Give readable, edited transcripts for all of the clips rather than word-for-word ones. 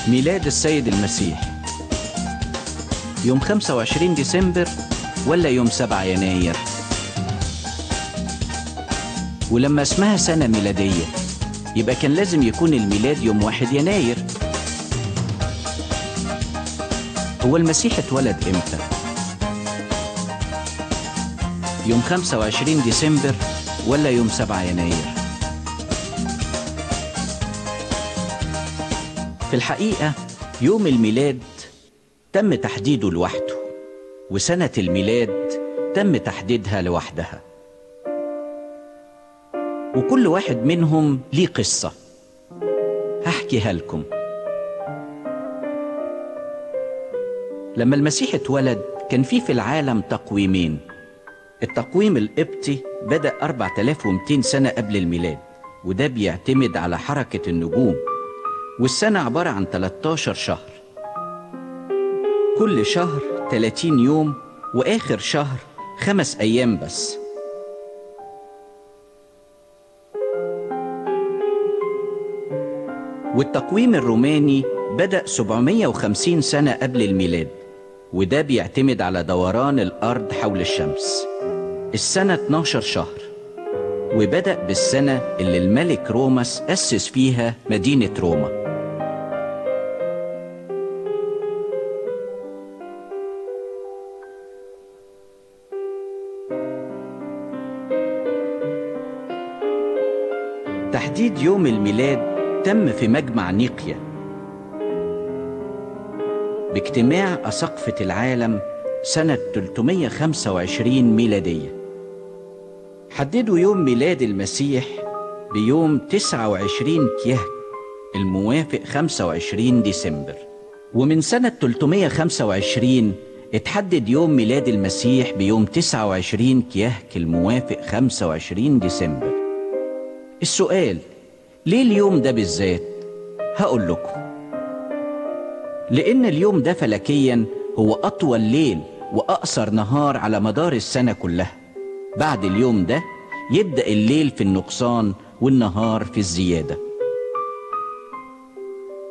ميلاد السيد المسيح يوم 25 ديسمبر ولا يوم 7 يناير؟ ولما اسمها سنة ميلادية يبقى كان لازم يكون الميلاد يوم 1 يناير. هو المسيح اتولد امتى؟ يوم 25 ديسمبر ولا يوم 7 يناير؟ في الحقيقة يوم الميلاد تم تحديده لوحده، وسنة الميلاد تم تحديدها لوحدها، وكل واحد منهم ليه قصة هحكيها لكم. لما المسيح اتولد كان في العالم تقويمين. التقويم القبطي بدأ 4200 سنة قبل الميلاد، وده بيعتمد على حركة النجوم، والسنة عبارة عن 13 شهر، كل شهر 30 يوم، وآخر شهر 5 أيام بس. والتقويم الروماني بدأ 750 سنة قبل الميلاد، وده بيعتمد على دوران الأرض حول الشمس. السنة 12 شهر، وبدأ بالسنة اللي الملك روماس أسس فيها مدينة روما. تحديد يوم الميلاد تم في مجمع نيقيا باجتماع أساقفة العالم سنة 325 ميلادية. حددوا يوم ميلاد المسيح بيوم 29 كيهك الموافق 25 ديسمبر، ومن سنة 325 اتحدد يوم ميلاد المسيح بيوم 29 كيهك الموافق 25 ديسمبر. السؤال: ليه اليوم ده بالذات؟ هقول لكم. لأن اليوم ده فلكيا هو أطول ليل وأقصر نهار على مدار السنة كلها. بعد اليوم ده يبدأ الليل في النقصان والنهار في الزيادة.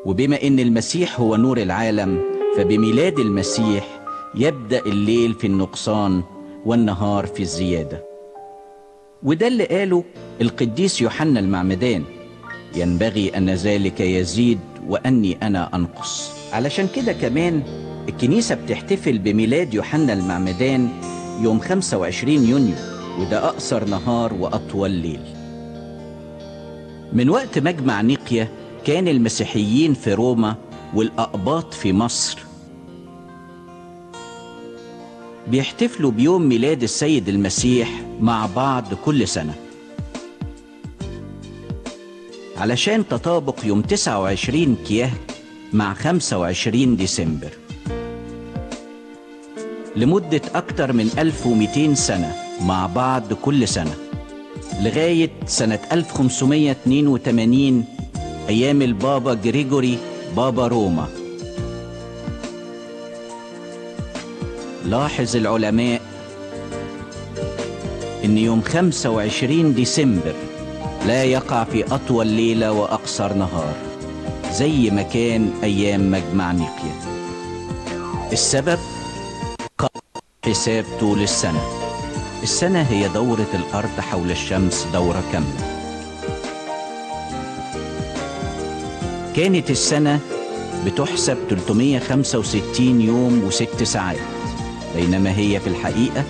وبما إن المسيح هو نور العالم، فبميلاد المسيح يبدأ الليل في النقصان والنهار في الزيادة. وده اللي قاله القديس يوحنا المعمدان: ينبغي أن ذلك يزيد وأني أنا أنقص. علشان كده كمان الكنيسة بتحتفل بميلاد يوحنا المعمدان يوم 25 يونيو، وده أقصر نهار وأطول ليل. من وقت مجمع نيقيا كان المسيحيين في روما والأقباط في مصر بيحتفلوا بيوم ميلاد السيد المسيح مع بعض كل سنة، علشان تطابق يوم 29 كيهك مع 25 ديسمبر. لمدة أكتر من 1200 سنة مع بعض كل سنة، لغاية سنة 1582 أيام البابا جريجوري بابا روما. لاحظ العلماء إن يوم 25 ديسمبر لا يقع في أطول ليلة وأقصر نهار زي ما كان أيام مجمع نيقيا. السبب حساب طول السنة. السنة هي دورة الأرض حول الشمس دورة كاملة. كانت السنة بتحسب 365 يوم و6 ساعات، بينما هي في الحقيقة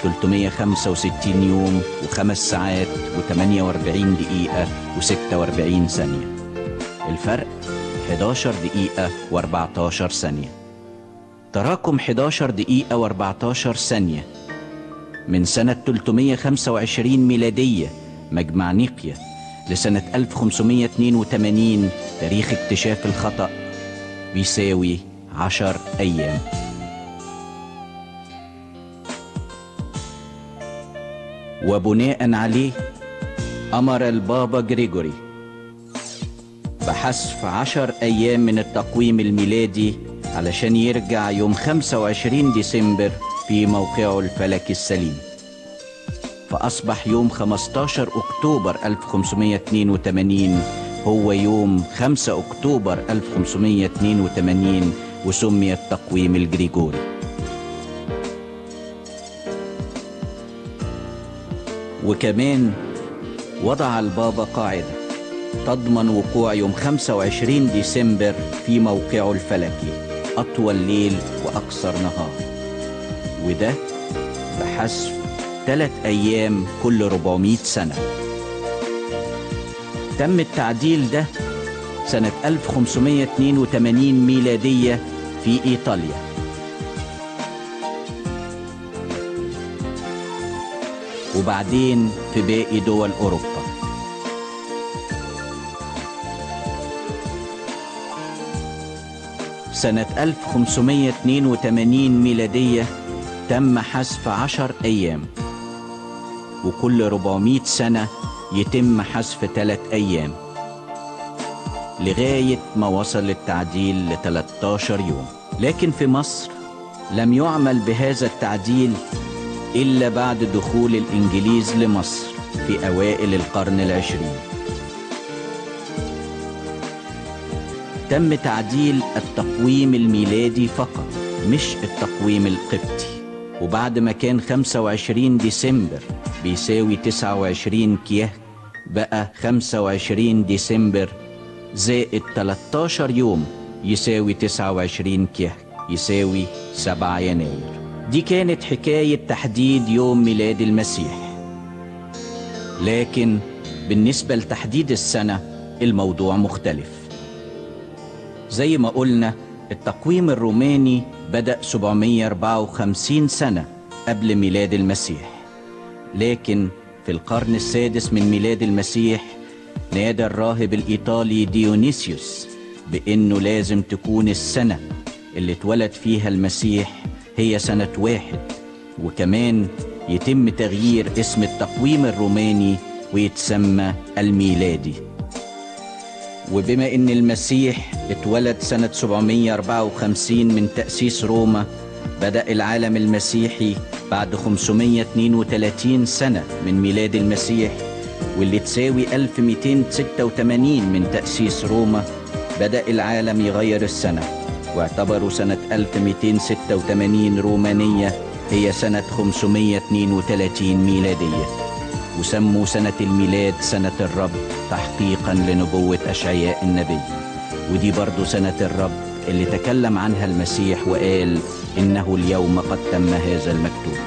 365 يوم و5 ساعات و48 دقيقة و46 ثانية. الفرق 11 دقيقة و14 ثانية. تراكم 11 دقيقة و14 ثانية من سنة 325 ميلادية مجمع نيقيا لسنة 1582 تاريخ اكتشاف الخطأ بيساوي 10 أيام. وبناء عليه أمر البابا جريجوري بحذف 10 أيام من التقويم الميلادي علشان يرجع يوم 25 ديسمبر في موقعه الفلكي السليم، فأصبح يوم 15 أكتوبر 1582 هو يوم 5 أكتوبر 1582 وسمي التقويم الجريجوري. وكمان وضع البابا قاعدة تضمن وقوع يوم 25 ديسمبر في موقعه الفلكي، أطول ليل وأقصر نهار، وده بحسب 3 أيام كل 400 سنة. تم التعديل ده سنة 1582 ميلادية في إيطاليا. وبعدين في باقي دول أوروبا. سنة 1582 ميلادية تم حذف 10 أيام، وكل 400 سنة يتم حذف 3 أيام، لغاية ما وصل التعديل ل 13 يوم. لكن في مصر لم يعمل بهذا التعديل إلا بعد دخول الإنجليز لمصر في أوائل القرن العشرين. تم تعديل التقويم الميلادي فقط، مش التقويم القبطي. وبعد ما كان 25 ديسمبر بيساوي 29 كيهك، بقى 25 ديسمبر زائد 13 يوم يساوي 29 كيهك، يساوي 7 يناير. دي كانت حكاية تحديد يوم ميلاد المسيح. لكن بالنسبة لتحديد السنة الموضوع مختلف. زي ما قلنا التقويم الروماني بدأ 754 سنة قبل ميلاد المسيح، لكن في القرن السادس من ميلاد المسيح نادى الراهب الإيطالي ديونيسيوس بأنه لازم تكون السنة اللي اتولد فيها المسيح هي سنة 1، وكمان يتم تغيير اسم التقويم الروماني ويتسمى الميلادي. وبما ان المسيح اتولد سنة 754 من تأسيس روما، بدأ العالم المسيحي بعد 532 سنة من ميلاد المسيح، واللي تساوي 1286 من تأسيس روما، بدأ العالم يغير السنة، واعتبروا سنة 1286 رومانية هي سنة 532 ميلادية، وسموا سنة الميلاد سنة الرب تحقيقا لنبوة أشعياء النبي. ودي برضو سنة الرب اللي تكلم عنها المسيح وقال إنه اليوم قد تم هذا المكتوب.